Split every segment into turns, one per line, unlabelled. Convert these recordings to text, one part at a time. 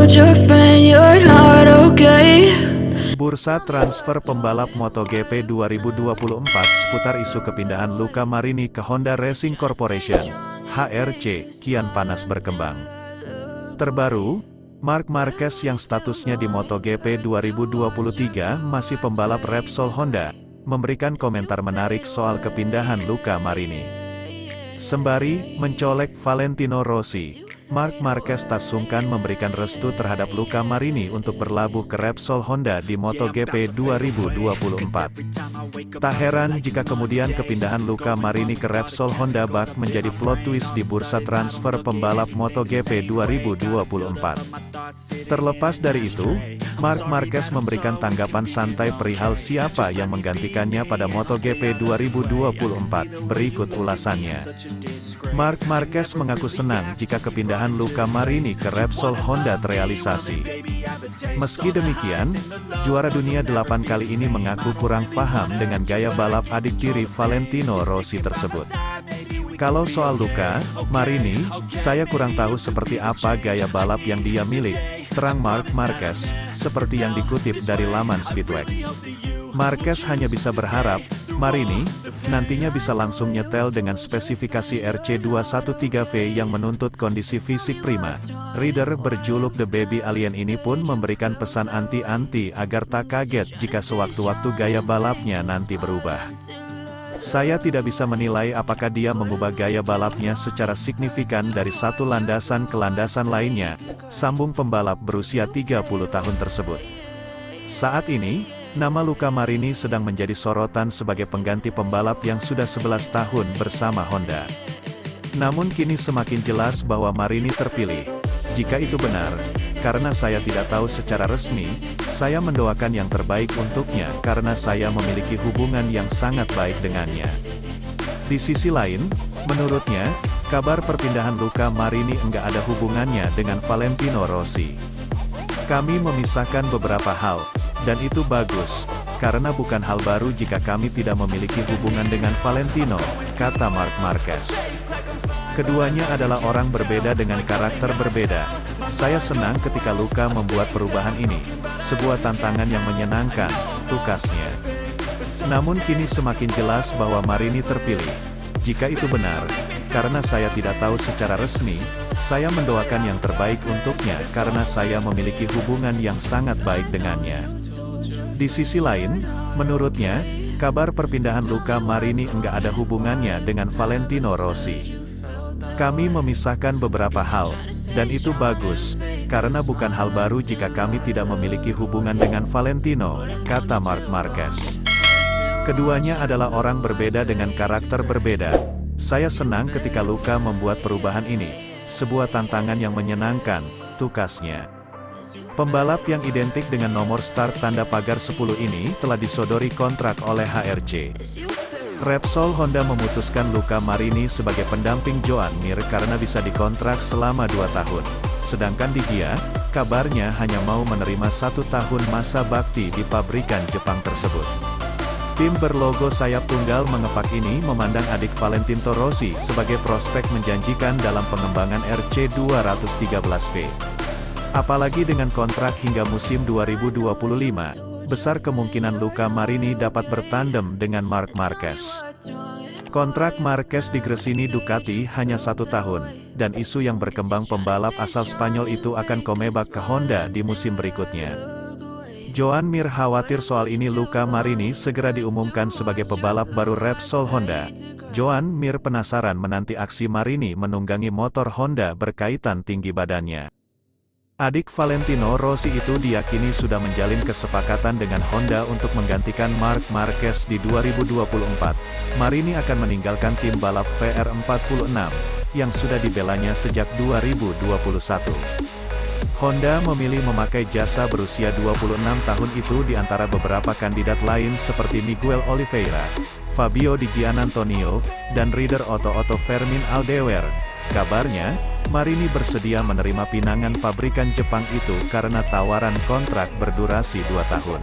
told your friend you're not okay.
Bursa transfer pembalap MotoGP 2024 seputar isu kepindahan Luca Marini ke Honda Racing Corporation, HRC, kian panas berkembang. Terbaru, Marc Marquez yang statusnya di MotoGP 2023 masih pembalap Repsol Honda, memberikan komentar menarik soal kepindahan Luca Marini. Sembari mencolek Valentino Rossi, Marc Marquez tak sungkan memberikan restu terhadap Luca Marini untuk berlabuh ke Repsol Honda di MotoGP 2024. Tak heran jika kemudian kepindahan Luca Marini ke Repsol Honda bak menjadi plot twist di bursa transfer pembalap MotoGP 2024. Terlepas dari itu, Marc Marquez memberikan tanggapan santai perihal siapa yang menggantikannya pada MotoGP 2024. Berikut ulasannya. Marc Marquez mengaku senang jika kepindahan Luca Marini ke Repsol Honda terrealisasi. Meski demikian, juara dunia 8 kali ini mengaku kurang paham dengan gaya balap adik tiri Valentino Rossi tersebut. Kalau soal Luca Marini, saya kurang tahu seperti apa gaya balap yang dia milik, terang Marc Marquez, seperti yang dikutip dari laman Speedway. Marquez hanya bisa berharap, Marini, nantinya bisa langsung nyetel dengan spesifikasi RC213V yang menuntut kondisi fisik prima. Rider berjuluk The Baby Alien ini pun memberikan pesan anti-anti agar tak kaget jika sewaktu-waktu gaya balapnya nanti berubah. Saya tidak bisa menilai apakah dia mengubah gaya balapnya secara signifikan dari satu landasan ke landasan lainnya, sambung pembalap berusia 30 tahun tersebut. Saat ini, nama Luca Marini sedang menjadi sorotan sebagai pengganti pembalap yang sudah 11 tahun bersama Honda. Namun kini semakin jelas bahwa Marini terpilih. Jika itu benar, karena saya tidak tahu secara resmi, saya mendoakan yang terbaik untuknya karena saya memiliki hubungan yang sangat baik dengannya. Di sisi lain, menurutnya, kabar perpindahan Luca Marini enggak ada hubungannya dengan Valentino Rossi. Kami memisahkan beberapa hal, dan itu bagus, karena bukan hal baru jika kami tidak memiliki hubungan dengan Valentino, kata Marc Marquez. Keduanya adalah orang berbeda dengan karakter berbeda. Saya senang ketika Luca membuat perubahan ini, sebuah tantangan yang menyenangkan, tukasnya. Namun kini semakin jelas bahwa Marini terpilih. Jika itu benar, karena saya tidak tahu secara resmi, saya mendoakan yang terbaik untuknya karena saya memiliki hubungan yang sangat baik dengannya. Di sisi lain, menurutnya, kabar perpindahan Luca Marini enggak ada hubungannya dengan Valentino Rossi. Kami memisahkan beberapa hal, dan itu bagus, karena bukan hal baru jika kami tidak memiliki hubungan dengan Valentino, kata Marc Marquez. Keduanya adalah orang berbeda dengan karakter berbeda. Saya senang ketika Luca membuat perubahan ini, sebuah tantangan yang menyenangkan, tukasnya. Pembalap yang identik dengan nomor start tanda pagar 10 ini telah disodori kontrak oleh HRC. Repsol Honda memutuskan Luca Marini sebagai pendamping Joan Mir karena bisa dikontrak selama 2 tahun. Sedangkan di Gia, kabarnya hanya mau menerima 1 tahun masa bakti di pabrikan Jepang tersebut. Tim berlogo sayap tunggal mengepak ini memandang adik Valentino Rossi sebagai prospek menjanjikan dalam pengembangan RC213V. Apalagi dengan kontrak hingga musim 2025, besar kemungkinan Luca Marini dapat bertandem dengan Marc Marquez. Kontrak Marquez di Gresini Ducati hanya 1 tahun, dan isu yang berkembang pembalap asal Spanyol itu akan comeback ke Honda di musim berikutnya. Joan Mir khawatir soal ini Luca Marini segera diumumkan sebagai pebalap baru Repsol Honda. Joan Mir penasaran menanti aksi Marini menunggangi motor Honda berkaitan tinggi badannya. Adik Valentino Rossi itu diyakini sudah menjalin kesepakatan dengan Honda untuk menggantikan Marc Marquez di 2024. Marini akan meninggalkan tim balap VR46, yang sudah dibelanya sejak 2021. Honda memilih memakai jasa berusia 26 tahun itu di antara beberapa kandidat lain seperti Miguel Oliveira, Fabio Di Giannantonio, dan rider Otto Fermin Aldewer. Kabarnya, Marini bersedia menerima pinangan pabrikan Jepang itu karena tawaran kontrak berdurasi 2 tahun.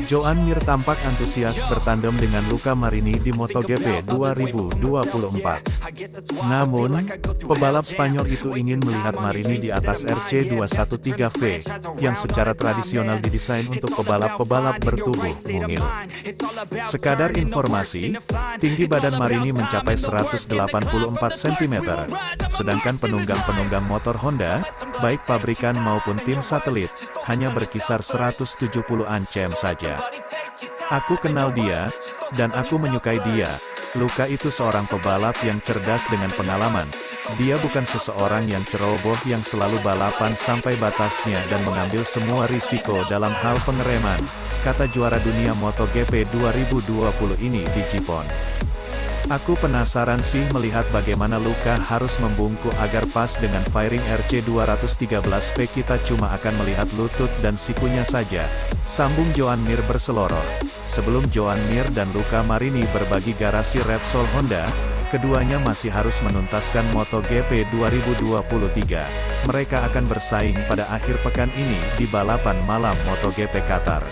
Joan Mir tampak antusias bertandem dengan Luca Marini di MotoGP 2024. Namun, pebalap Spanyol itu ingin melihat Marini di atas RC213V, yang secara tradisional didesain untuk pebalap-pebalap bertubuh mungil. Sekadar informasi, tinggi badan Marini mencapai 184 cm, sedangkan penunggang-penunggang motor Honda, baik pabrikan maupun tim satelit, hanya berkisar 170-an cm saja. Aku kenal dia, dan aku menyukai dia. Luca itu seorang pebalap yang cerdas dengan pengalaman. Dia bukan seseorang yang ceroboh yang selalu balapan sampai batasnya dan mengambil semua risiko dalam hal pengereman, kata juara dunia MotoGP 2020 ini di Jepang. Aku penasaran sih melihat bagaimana Luca harus membungkuk agar pas dengan firing RC213V. Kita cuma akan melihat lutut dan sikunya saja, sambung Joan Mir berseloroh. Sebelum Joan Mir dan Luca Marini berbagi garasi Repsol Honda, keduanya masih harus menuntaskan MotoGP 2023. Mereka akan bersaing pada akhir pekan ini di balapan malam MotoGP Qatar.